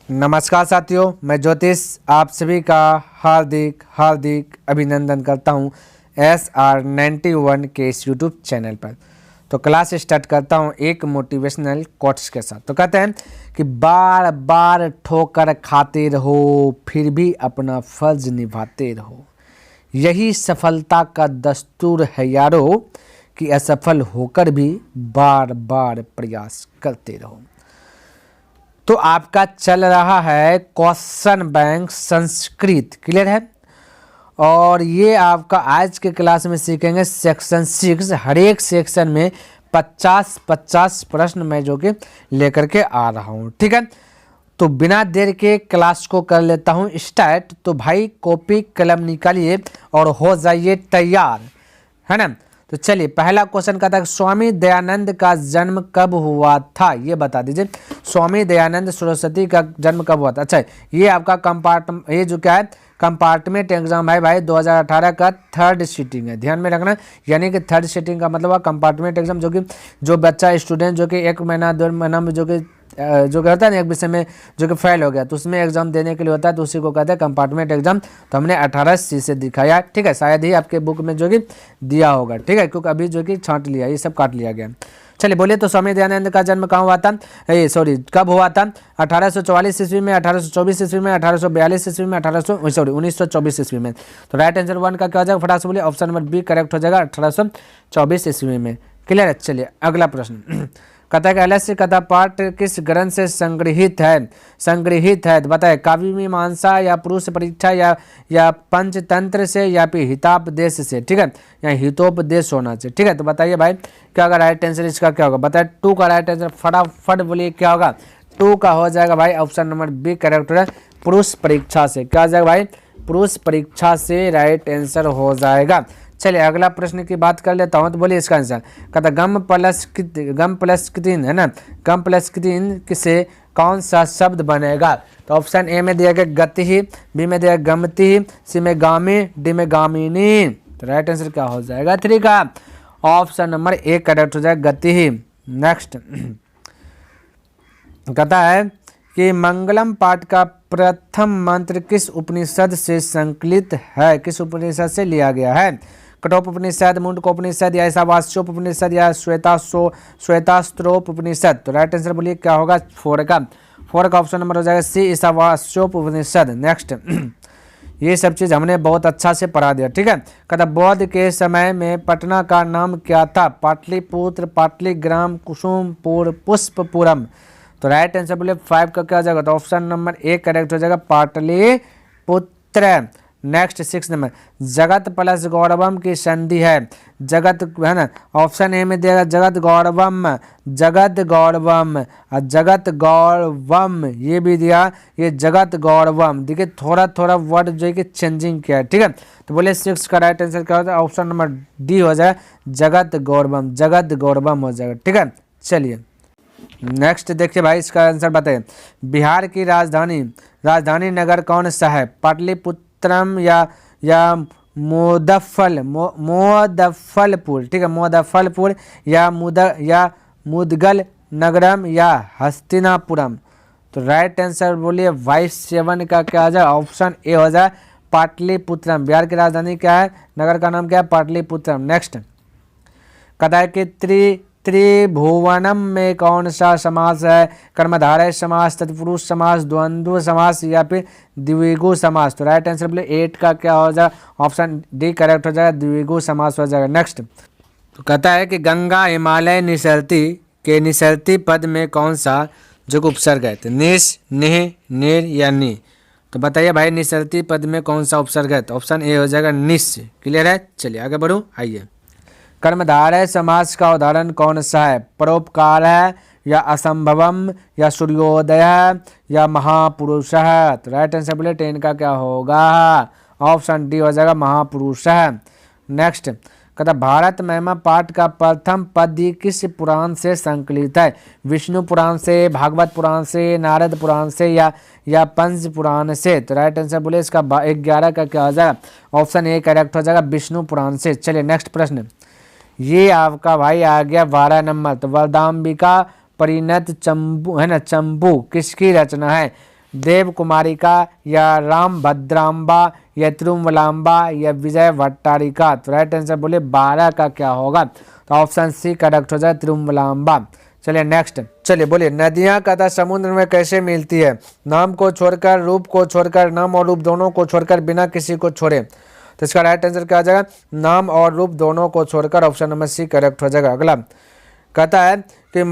नमस्कार साथियों, मैं ज्योतिष आप सभी का हार्दिक हार्दिक अभिनंदन करता हूं SR91 के इस यूट्यूब चैनल पर। तो क्लास स्टार्ट करता हूं एक मोटिवेशनल कोट्स के साथ। तो कहते हैं कि बार बार ठोकर खाते रहो फिर भी अपना फर्ज निभाते रहो, यही सफलता का दस्तूर है यारो, कि असफल होकर भी बार बार प्रयास करते रहो। तो आपका चल रहा है क्वेश्चन बैंक संस्कृत, क्लियर है। और ये आपका आज के क्लास में सीखेंगे सेक्शन 6। हर एक सेक्शन में 50-50 प्रश्न मैं जो कि लेकर के आ रहा हूँ, ठीक है। तो बिना देर के क्लास को कर लेता हूँ स्टार्ट। तो भाई कॉपी कलम निकालिए और हो जाइए तैयार, है ना। तो चलिए, पहला क्वेश्चन कहता है स्वामी दयानंद का जन्म कब हुआ था, ये बता दीजिए। स्वामी दयानंद सरस्वती का जन्म कब हुआ था। अच्छा, ये आपका ये जो क्या है कंपार्टमेंट एग्जाम है भाई, 2018 का थर्ड सीटिंग है, ध्यान में रखना। यानी कि थर्ड सीटिंग का मतलब कंपार्टमेंट एग्जाम, जो बच्चा स्टूडेंट जो कि 1 महीना 2 महीना में जो कहता है ना एक विषय में जो कि फेल हो गया, तो उसमें एग्जाम देने के लिए होता है, तो उसी को कहते हैं कंपार्टमेंट एग्जाम। तो हमने 18C से दिखाया, ठीक है। शायद ही आपके बुक में जो कि दिया होगा, ठीक है, क्योंकि अभी जो कि छांट लिया, ये सब काट लिया गया। चलिए बोलिए, तो स्वामी दयानंद का जन्म कहाँ हुआ था, कब हुआ था। 1844 ईस्वी में, 1824 ईस्वी में, 1842 ईस्वी में, 1924 ईस्वी में। तो राइट आंसर 1 का क्या हो जाएगा, फटाक से बोलिए। ऑप्शन नंबर बी करेक्ट हो जाएगा, 1824 ईस्वी में। क्लियर है। चलिए अगला प्रश्न कहता है कि आलस्य कथा पाठ किस ग्रंथ से संग्रहित है। तो बताए काव्य मीमांसा या पुरुष परीक्षा या पंचतंत्र से या फिर हितोपदेश से, ठीक है, या हितोपदेश होना चाहिए, ठीक है। तो बताइए भाई क्या होगा राइट आंसर इसका, क्या होगा बताए। 2 का राइट आंसर फटाफट बोलिए क्या होगा। 2 का हो जाएगा भाई ऑप्शन नंबर बी करेक्ट है, पुरुष परीक्षा से। क्या हो जाएगा भाई, पुरुष परीक्षा से राइट आंसर हो जाएगा। चलिए अगला प्रश्न की बात कर लेता हूं। तो बोलिए इसका आंसर कहता गम प्लस कृतिन, है ना, गम प्लस कृतिन से कौन सा शब्द बनेगा। तो ऑप्शन ए में दिया गया गति ही, बी में दिया गमती, सी में गामी, डी में गामिनी। तो राइट आंसर क्या हो जाएगा 3 का ऑप्शन नंबर ए करेक्ट हो जाएगा, गति ही। नेक्स्ट कहता है कि मंगलम पाठ का प्रथम मंत्र किस उपनिषद से संकलित है, किस उपनिषद से लिया गया है। कठोपनिषद, मुंडकोपनिषद या ईशावास्योपनिषद या श्वेतास्त्रोपनिषद। तो राइट आंसर बोलिए क्या होगा 4 का ऑप्शन नंबर हो जाएगा सी ईशावास्योपनिषद। नेक्स्ट ये सब चीज हमने बहुत अच्छा से पढ़ा दिया, ठीक है। कहता बौद्ध के समय में पटना का नाम क्या था। पाटलिपुत्र, पाटलिग्राम, कुसुमपुर, पुष्पपुरम। तो राइट आंसर बोलिए 5 का क्या हो जाएगा। तो ऑप्शन नंबर ए करेक्ट हो जाएगा, पाटलिपुत्र। नेक्स्ट 6 नंबर जगत प्लस गौरवम की संधि है। जगत, है ना, ऑप्शन ए में दिया जगत गौरवम, जगत गौरवम और जगत गौरवम, ये भी दिया, ये जगत गौरवम। देखिए थोड़ा थोड़ा वर्ड जो है कि चेंजिंग किया है, ठीक है। तो बोले 6 का राइट आंसर क्या होता है, ऑप्शन नंबर डी हो जाएगा, जगत गौरवम, जगत गौरवम हो जाएगा, ठीक है। चलिए नेक्स्ट देखिए भाई इसका आंसर बताइए। बिहार की राजधानी नगर कौन सा है। पाटलिपुत्रम या मोदफ्फलपुर, ठीक है, मोदफ्फलपुर या मुदगल नगरम या हस्तिनापुरम। तो राइट आंसर बोलिए 7 का क्या आ जाए, ऑप्शन ए हो जाए पाटलिपुत्रम। बिहार की राजधानी क्या है, नगर का नाम क्या है, पाटलिपुत्रम। नेक्स्ट कहता है कि त्रिभुवनम में कौन सा समास है। कर्मधारय समास, तत्पुरुष समास, द्वंद्व समास या फिर द्विगु समास। तो राइट आंसर बोले 8 का क्या हो जाएगा, ऑप्शन डी करेक्ट हो जाएगा, द्विगु समास हो जाएगा। नेक्स्ट तो कहता है कि गंगा हिमालय निसरती के निसरती पद में कौन सा जो उपसर्ग है। तो निस, निह, निर या नी। तो बताइए भाई निसरती पद में कौन सा उपसर्ग है। तो ऑप्शन ए हो जाएगा निस। क्लियर है। चलिए आगे बढ़ूँ, आइए। कर्मधारय समास का उदाहरण कौन सा है। परोपकार है या असंभवम या सूर्योदय है या महापुरुष है। तो राइट आंसर बोले 10 का क्या होगा, ऑप्शन डी हो जाएगा, महापुरुष है। नेक्स्ट कहता भारत महिमा पाठ का प्रथम पद्य किस पुराण से संकलित है। विष्णु पुराण से, भागवत पुराण से, नारद पुराण से या पंच पुराण से। तो राइट आंसर बोले इसका 11 का क्या हो जाएगा, ऑप्शन ए करेक्ट हो जाएगा, विष्णु पुराण से। चलिए नेक्स्ट प्रश्न, ये आपका भाई आ गया 12 नंबर। तो वरदाम्बिका परिणत चंबू, है ना, चंबू किसकी रचना है। देव कुमारिका या राम भद्राम्बा या तिरुमलाम्बा या विजय भट्टारिका। तो राइट आंसर बोले 12 का क्या होगा, तो ऑप्शन सी करेक्ट हो जाए तिरुमलाम्बा। चलिए नेक्स्ट, चलिए बोलिए नदियां कथा समुद्र में कैसे मिलती है, नाम को छोड़कर, रूप को छोड़कर, नाम और रूप दोनों को छोड़कर, बिना किसी को छोड़े। तो इसका राइट आंसर क्या आ जाएगा, नाम और रूप दोनों को छोड़कर, ऑप्शन नंबर सी करेक्ट हो जाएगा। अगला कहता है कि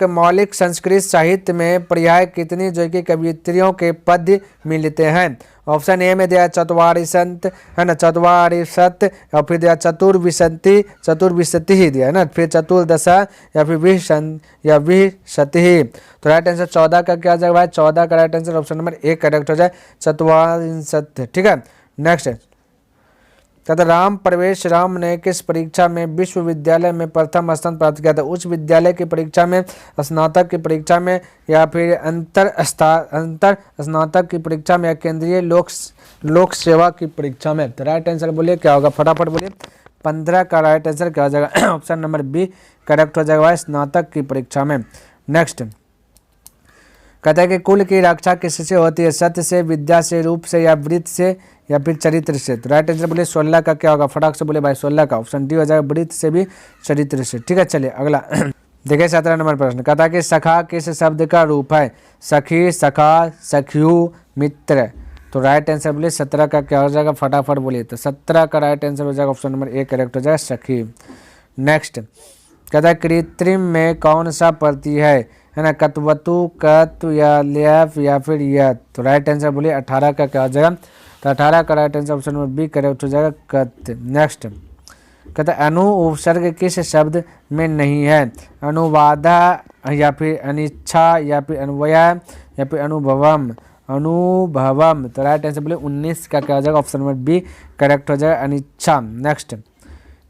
मौलिक संस्कृत साहित्य में पर्याय कितनी जो कि कवियत्रियों के पद्य मिलते हैं। ऑप्शन ए में दिया चतवारी संत है ना, चतवारी सत, और फिर दिया चतुर्विशति ही दिया है ना, फिर चतुर्दशा या फिर विशति। तो राइट आंसर 14 का क्या जाएगा भाई, 14 का right answer option number A correct हो जाए, चतुर्विशत। ठीक है नेक्स्ट, कहता राम प्रवेश राम ने किस परीक्षा में विश्वविद्यालय में प्रथम स्थान प्राप्त किया था। उच्च विद्यालय की परीक्षा में, स्नातक की परीक्षा में, या फिर अंतर स्नातक की परीक्षा में, या केंद्रीय लोक सेवा की परीक्षा में। तो राइट आंसर बोलिए क्या होगा, फटाफट बोलिए। 15 का राइट आंसर क्या हो जाएगा, ऑप्शन नंबर बी करेक्ट हो जाएगा, स्नातक की परीक्षा में। नेक्स्ट कहता है कि कुल की रक्षा किससे होती है, सत्य से, विद्या से, रूप से, या वृत्त से, या फिर चरित्र से। तो राइट आंसर बोले 16 का क्या होगा, फटाक से बोले भाई 16 का, ऑप्शन डी हो जाएगा, वृत्त से भी, चरित्र से। ठीक है चलिए अगला देखिए 17 नंबर प्रश्न, कहता है कि सखा किस शब्द का रूप है, सखी, सखा, सखियु, मित्र। तो राइट आंसर बोले 17 का क्या हो जाएगा, फटाफट बोलिए। तो 17 का राइट आंसर हो जाएगा ऑप्शन नंबर ए करेक्ट हो जाएगा, सखी। नेक्स्ट कहता है कृत्रिम में कौन सा प्रति है ना, कतवतु, कत, या लेफ, या फिर यत। तो राइट आंसर बोलिए 18 का क्या हो जाएगा, तो 18 का right answer option number B correct हो जाएगा, कत। नेक्स्ट कहता है अनु उपसर्ग किस शब्द में नहीं है, अनुवादा, या फिर अनिच्छा, या फिर अन्वया, या फिर अनुभवम। तो राइट आंसर बोले 19 का क्या हो जाएगा, ऑप्शन नंबर बी करेक्ट हो जाएगा, अनिच्छा। नेक्स्ट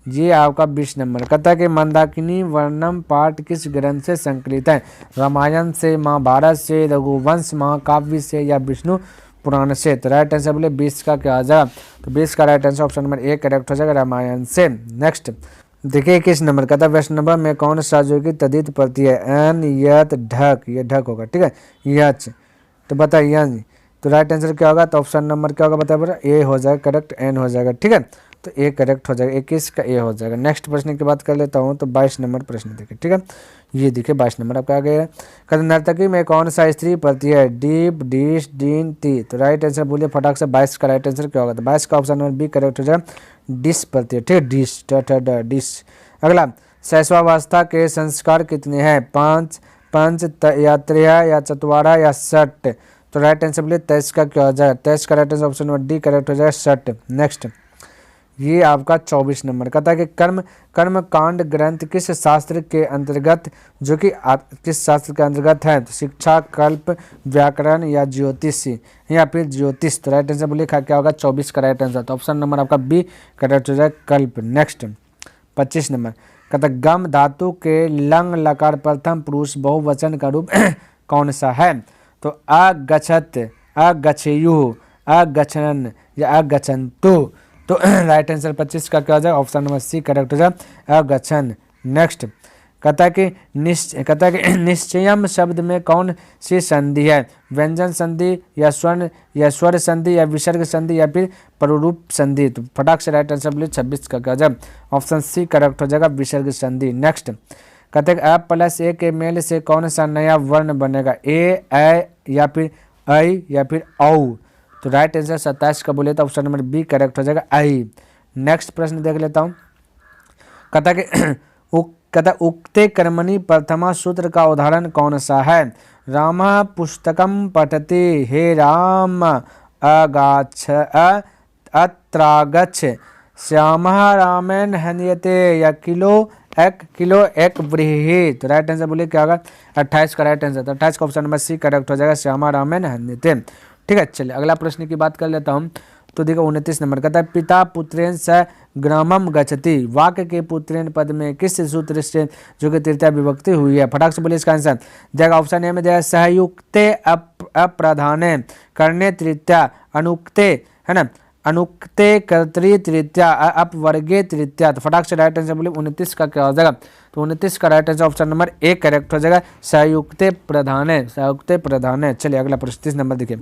ये आपका 20 नंबर, कहता है कि मंदाकिनी वर्णम पाठ किस ग्रंथ से संकलित है, रामायण से, महाभारत से, रघुवंश महाकाव्य से, या विष्णु पुराण से। तो राइट आंसर बोले 20 का क्या आ जाएगा, तो 20 का right answer option number A correct हो जाएगा, रामायण से। नेक्स्ट देखिए 21 नंबर, कहता है वैष्णव में कौन सा जो कि तदित प्रति है, एन, यत, ढक, ये ढक होगा। ठीक है यच, तो बताइए तो राइट आंसर क्या होगा, तो ऑप्शन नंबर क्या होगा बताइए, ए हो जाएगा करेक्ट, एन हो जाएगा। ठीक है तो ए करेक्ट हो जाएगा, 21 का ए हो जाएगा। नेक्स्ट प्रश्न की बात कर लेता हूँ, तो 22 नंबर प्रश्न देखिए। ठीक है ये देखिए 22 नंबर आपका आ गया है, कहते नर्तकी में कौन सा स्त्री प्रति है, डीप, डिश, डीन, ती। तो राइट आंसर बोलिए फटाक से 22 का राइट आंसर क्या होगा, तो 22 का ऑप्शन नंबर बी करेक्ट हो जाएगा, डिश प्रति है। ठीक है डिश, डिश। अगला शैशवावस्था के संस्कार कितने हैं, 5, या 3, या 4, या 6। तो राइट आंसर बोलिए 23 का क्या हो जाएगा, 23 का right answer option number D correct हो जाएगा, 6। नेक्स्ट ये आपका 24 नंबर, कहता है कि कर्म कांड ग्रंथ किस शास्त्र के अंतर्गत जो कि किस शास्त्र के अंतर्गत है, तो शिक्षा, कल्प, व्याकरण, या ज्योतिष, या फिर ज्योतिष। तो राइट आंसर बोलिए क्या होगा, 24 का राइट आंसर, तो ऑप्शन नंबर आपका बी करेक्ट हो जाए, कल्प। नेक्स्ट 25 नंबर, कहता है गम धातु के लंग लकार प्रथम पुरुष बहुवचन का रूप कौन सा है, तो अगछत, अगछेयु, अगछन, या अगछन्तु। तो राइट आंसर 25 का क्या हो जाएगा, ऑप्शन नंबर सी करेक्ट हो जाएगा, अगछन। नेक्स्ट कहता है कि निश्चयम शब्द में कौन सी संधि है, व्यंजन संधि, या स्वर संधि, या विसर्ग संधि, या फिर प्ररूप संधि। तो फटाक से राइट आंसर बोलिए 26 का क्या हो जाएगा, ऑप्शन सी करेक्ट हो जाएगा, विसर्ग संधि। नेक्स्ट कहते हैं अ प्लस ए के मेल से कौन सा नया वर्ण बनेगा, ए, या फिर ऐ, या फिर औ। तो राइट आंसर 27 का बोले तो ऑप्शन नंबर बी करेक्ट हो जाएगा, आई। नेक्स्ट प्रश्न देख लेता हूँ, कहता उक्ते कर्मणि प्रथमा सूत्र का उदाहरण कौन सा है, राम पुस्तकम पठति, हे राम अगाछ अत्रागच्छ, श्यामः रामेण हन्यते, या किलो एक व्रीहि। तो राइट आंसर बोलिए क्या होगा, 28 का राइट आंसर, तो 28 का ऑप्शन नंबर सी करेक्ट हो जाएगा, श्यामः रामेण हन्यते। ठीक है चलिए अगला प्रश्न की बात कर लेता हूँ, तो देखो 29 नंबर, कहता है पिता पुत्रेण स ग्रामम गच्छति, वाक्य के पुत्रेण पद में किस सूत्र से जो कि तृतीया विभक्ति हुई है, फटाक से बोलिए इसका आंसर। जाएगा ऑप्शन ए में जाएगा सहयुक्ते अप्रधाने, करने तृतीया, अनुक्ते है ना, अनुक्ते कर्तरी तृतीया अपवर्गीय तृतीया। तो फटाक से राइट आंसर बोले 29 का क्या हो जाएगा, तो 29 का right answer option number A correct हो जाएगा, संयुक्त प्रधान है, संयुक्त प्रधान है। चलिए अगला प्रश्न 30 नंबर देखिए,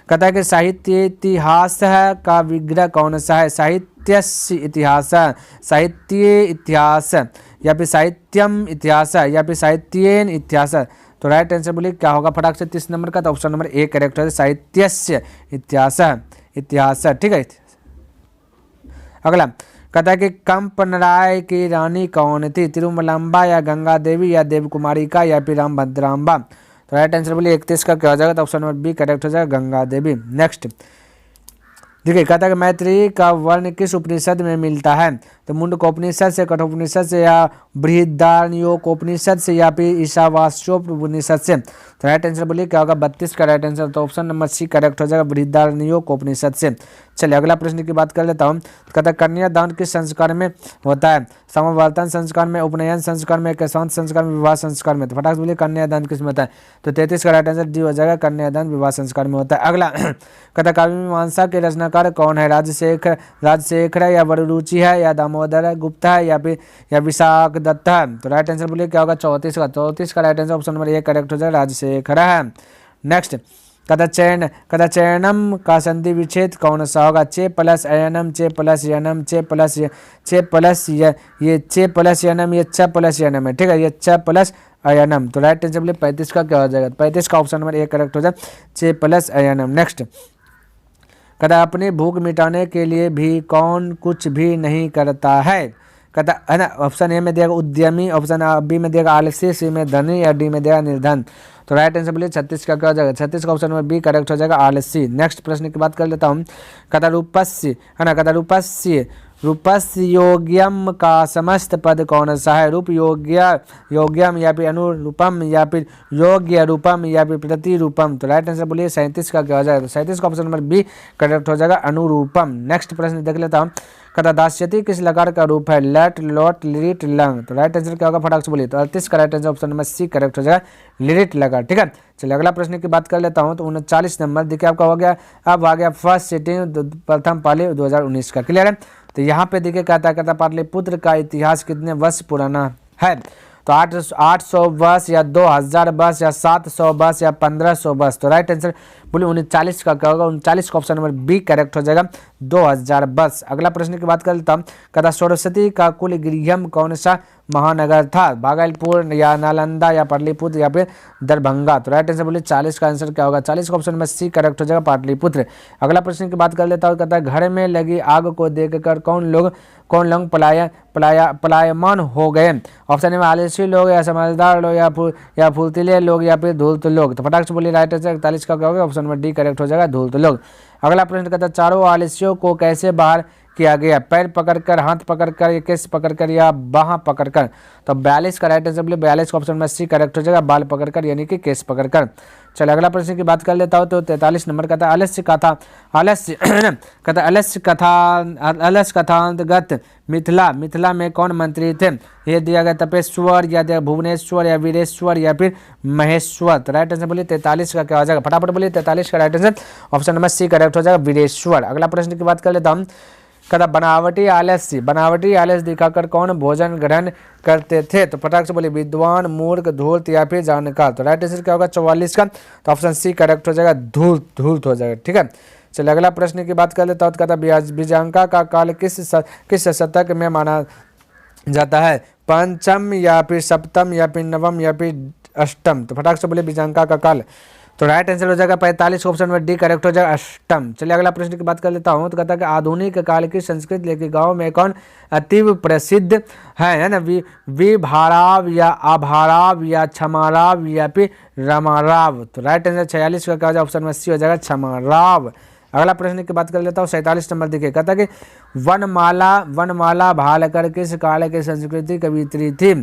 कहता है कि साहित्य इतिहास का विग्रह कौन सा है, साहित्यस्य इतिहास, साहित्य इतिहास या फिर साहित्यम इतिहास या फिर साहित्येन इतिहास। तो राइट आंसर बोलिए क्या होगा फटाक से 30 नंबर का, तो ऑप्शन नंबर ए करेक्ट है, साहित्यस्य इतिहास, इतिहास। ठीक है, अगला कहता है कि कंपनराय की रानी कौन थी, तिरुमलांबा या गंगा देवी या देवकुमारिका या फिर रामभद्रांबा। तो राइट आंसर बोलिए 31 का क्या हो जाएगा, तो ऑप्शन नंबर बी करेक्ट हो जाएगा, गंगा देवी। नेक्स्ट देखिए, कहता है कि मैत्री का वर्ण किस उपनिषद में मिलता है, तो मुंडकोपनिषद से, कठोपनिषद से या बृहदारण्यकोपनिषद से या फिर ईशावास्योपनिषद से। तो राइट आंसर बोलिए क्या होगा, 32 का राइट आंसर, तो ऑप्शन नंबर सी करेक्ट हो जाएगा, बृहदारण्यकोपनिषद से। चलिए अगला प्रश्न की बात कर लेता हूँ, कहता है कन्यादान किस संस्कार में होता है, समवर्तन संस्कार में, उपनयन संस्कार में, केशवांत संस्कार में, विवाह संस्कार में। तो फटाक से बोलिए कन्यादान किस में होता है, तो 33 का राइट आंसर डी हो जाएगा, कन्यादान विवाह संस्कार में होता है। अगला कहता काव्य मीमांसा के रचनाकार कौन है, राजशेखर या वररुचि है या दामोदर गुप्त है या फिर या विशाख दत्त है। तो राइट आंसर बोलिए क्या होगा, 34 का right answer option number A correct हो जाएगा, राजशेखर है। नेक्स्ट कहता चयनम का संधि विच्छेद कौन सा होगा, चे प्लस अयनम, चे प्लस यनम, चे प्लस ये चे प्लस यनम, ये छ प्लस यनम है। ठीक है, ये छ प्लस अयनम। तो राइट आंसर बोलिए 35 का क्या हो जाएगा, 35 का ऑप्शन नंबर ए करेक्ट हो जाएगा, चे प्लस अयनम। नेक्स्ट कहता अपनी भूख मिटाने के लिए भी कौन कुछ भी नहीं करता है, कहता है ना, ऑप्शन ए में देगा उद्यमी, ऑप्शन बी में देगा आलसी, सी में धनी या डी में देगा निर्धन। तो राइट आंसर बोलिए 36 का क्या हो जाएगा, 36 का ऑप्शन नंबर बी करेक्ट हो जाएगा, आलसी। नेक्स्ट प्रश्न की बात कर लेता हूँ, कहता रूपस्य है ना, कहता रूपस्य योग्यम का समस्त पद कौन सा है, रूप योग्यम या फिर अनुरूपम या फिर योग्य रूपम या फिर प्रतिरूपम। तो राइट आंसर बोलिए 37 का क्या हो जाएगा, तो 37 का ऑप्शन नंबर बी करेक्ट हो जाएगा, अनुरूपम। नेक्स्ट प्रश्न देख लेता हूँ, कहता दास्यति किस लकार का रूप है, लट लोट लिरिट लंग। तो राइट आंसर क्या होगा फटाक से बोलिए, तो 38 का right answer option number C correct हो जाएगा, लिरिट लकार। ठीक है, चलिए अगला प्रश्न की बात कर लेता हूँ, तो 39 नंबर देखिए आपका हो गया, अब आ गया फर्स्ट सिटिंग प्रथम पाली 2019 का, क्लियर है। तो यहाँ पे देखिए कहता पाटलिपुत्र का इतिहास कितने वर्ष पुराना है, तो 800 वर्ष या 2000 वर्ष या 700 वर्ष या 1500 वर्ष। तो राइट आंसर बोलिए 39 का क्या होगा, 39 का ऑप्शन नंबर बी करेक्ट हो जाएगा, 2000 वर्ष। अगला प्रश्न की बात कर लेता हूँ, कहता सरस्वती का कुल गृहम कौन सा महानगर था, भागलपुर या नालंदा या पाटलिपुत्र या फिर दरभंगा। तो राइट आंसर बोलिए 40 का आंसर क्या होगा, 40 का ऑप्शन नंबर सी करेक्ट हो जाएगा, पाटलिपुत्र। अगला प्रश्न की बात कर लेता हूँ, कहता है घर में लगी आग को देखकर कौन लोग पलायमान हो गए, ऑप्शन में आलसी लोग या समझदार लोग या फुर्तीले लोग या फिर धूर्त लोग। तो फटाक से बोलिए राइट आंसर 41 का क्या होगा, ऑप्शन नंबर डी करेक्ट हो जाएगा, धूर्त लोग। अगला प्रश्न कहता है चारों आलसियों को कैसे बाहर किया गया, पैर पकड़कर, हाथ पकड़कर या केस पकड़कर या बाह पकड़कर। तो 42 का राइट आंसर बोलिए 42 का ऑप्शन नंबर सी करेक्ट हो जाएगा, बाल पकड़कर यानी कि केस पकड़कर। चलिए अगला प्रश्न की बात कर लेता हूँ, तो 43 नंबर कहता है आलस्य कथांतर्गत मिथिला में कौन मंत्री थे, ये दिया गया तपेश्वर या दिया भुवनेश्वर या वीरेश्वर या फिर महेश्वर। तो राइट आंसर बोलिए 43 का क्या हो जाएगा, फटाफट बोलिए 43 का right answer option number C correct हो जाएगा, वीरेश्वर। अगला प्रश्न की बात कर लेता हूँ, कहता बनावटी आलस्य दिखाकर कौन भोजन ग्रहण करते थे। तो फटाक से बोलिए विद्वान, मूर्ख, धूर्त या फिर जानकार। तो राइट आंसर क्या होगा 44 का, तो ऑप्शन सी करेक्ट हो जाएगा, धूर्त हो जाएगा। ठीक है, चलिए अगला प्रश्न की बात कर लेता हूँ, कहता बीजांका का काल किस शतक में माना जाता है, पंचम या फिर सप्तम या फिर नवम या फिर अष्टम। तो फटाक से बोलिए बीजांका का काल, तो राइट आंसर हो जाएगा 45 ऑप्शन में डी करेक्ट हो जाएगा, अष्टम। चलिए अगला प्रश्न की बात कर लेता हूँ, तो कहता है कि आधुनिक काल की संस्कृत लेखक गाँव में कौन अतीव प्रसिद्ध है ना, विभाराव या आभाराव या क्षमाराव या फिर रमाराव। तो राइट आंसर 46 का क्या हो जाएगा, ऑप्शन में सी हो जाएगा, क्षमाराव। अगला प्रश्न की बात कर लेता हूँ, 47 नंबर देखिए, कहता है कि वनमाला भालकर किस काल की संस्कृति कवित्री थी,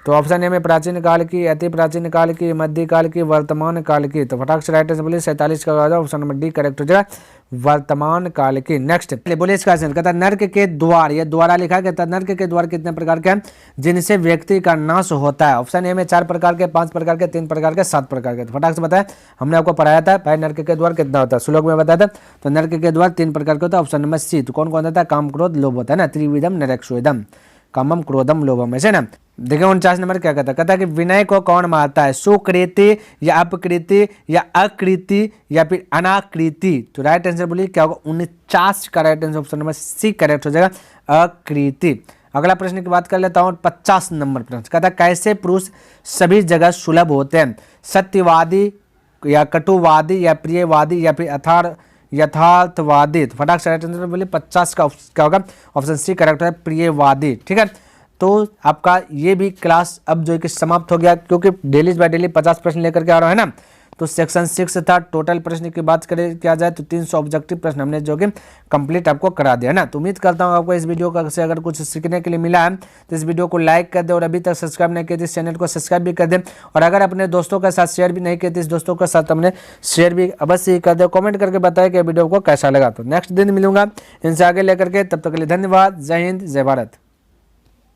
तो ऑप्शन ए में प्राचीन काल की, अति प्राचीन काल की, मध्यकाल की, वर्तमान काल की। तो फटाक से राइट आंसर बोलिए 47 का ऑप्शन नंबर डी करेक्ट हो जाएगा, वर्तमान काल की। नेक्स्ट बोलिए इसका आंसर, कहता नर्क के द्वार, ये द्वारा लिखा कहता नर्क के द्वार कितने प्रकार के हैं जिनसे व्यक्ति का नाश होता है। ऑप्शन ए में 4 प्रकार के, 5 प्रकार के, 3 प्रकार के, 7 प्रकार के। तो फटाक से बताया, हमने आपको पढ़ाया था भाई नर्क के द्वार कितना होता है, श्लोक में बताया था। तो नर्क के द्वार 3 प्रकार के होता है, ऑप्शन नंबर सी। तो कौन कौन होता है, काम क्रोध लोभ होता है ना, त्रिविधम नरक्षोदम, कामम क्रोधम लोभम, ऐसे ना। देखिए 49 नंबर क्या कहता है, कहता है कि विनय को कौन मारता है, सुकृति या अपकृति या अकृति या फिर अनाकृति। तो राइट आंसर बोलिए क्या होगा, 49 का right answer option number C correct हो जाएगा, अकृति। अगला प्रश्न की बात कर लेता हूँ, 50 नंबर प्रश्न कहता है कैसे पुरुष सभी जगह सुलभ होते हैं, सत्यवादी या कटुवादी या प्रियवादी या फिर यथार्थवादी। तो फटाक से राइट आंसर बोलिए 50 का क्या होगा, ऑप्शन सी करेक्ट है, प्रियवादी। ठीक है, तो आपका ये भी क्लास अब जो है कि समाप्त हो गया, क्योंकि डेली बाय डेली 50 प्रश्न लेकर के आ रहा है ना। तो सेक्शन 6 था, टोटल प्रश्न की बात करें किया जाए तो 300 ऑब्जेक्टिव प्रश्न हमने जो कि कंप्लीट आपको करा दिया है ना। तो उम्मीद करता हूँ आपको इस वीडियो का से अगर कुछ सीखने के लिए मिला है तो इस वीडियो को लाइक कर दे, और अभी तक सब्सक्राइब नहीं किया तो इस चैनल को सब्सक्राइब भी कर दे, और अगर अपने दोस्तों के साथ शेयर भी नहीं किए तो इस दोस्तों के साथ हमने शेयर भी अवश्य ही कर दे, कॉमेंट करके बताया कि वीडियो को कैसा लगा। तो नेक्स्ट दिन मिलूंगा इनसे आगे लेकर के, तब तक के लिए धन्यवाद, जय हिंद, जय भारत।